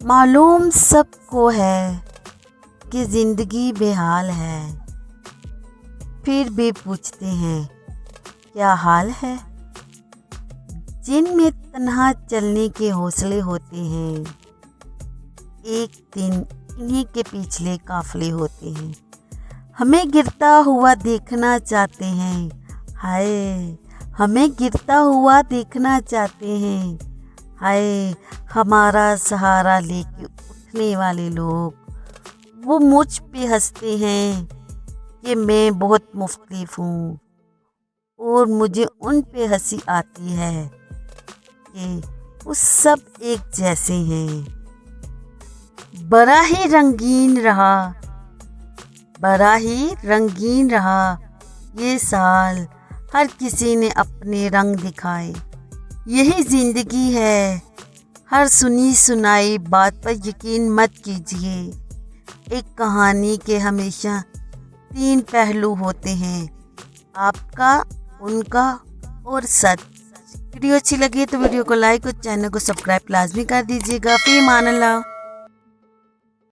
معلوم سب کو ہے کہ زندگی بے حال ہے، پھر بھی پوچھتے ہیں کیا حال ہے؟ جن میں تنہا چلنے کے حوصلے ہوتے ہیں، ایک دن انہی کے پیچھے قافلے ہوتے ہیں۔ ہمیں گرتا ہوا دیکھنا چاہتے ہیں، ہائے ہمیں گرتا ہوا دیکھنا چاہتے ہیں، ہائے ہمارا سہارا لے کے اٹھنے والے لوگ۔ وہ مجھ پہ ہنستے ہیں کہ میں بہت مختلف ہوں، اور مجھے ان پہ ہنسی آتی ہے کہ وہ سب ایک جیسے ہیں۔ بڑا ہی رنگین رہا یہ سال، ہر کسی نے اپنے رنگ دکھائے۔ یہی زندگی ہے، ہر سنی سنائی بات پر یقین مت کیجیے۔ ایک کہانی کے ہمیشہ 3 پہلو ہوتے ہیں، آپ کا، ان کا اور سچ۔ ویڈیو اچھی لگی تو ویڈیو کو لائک اور چینل کو سبسکرائب لازمی کر دیجیے گا۔ فی امان اللہ۔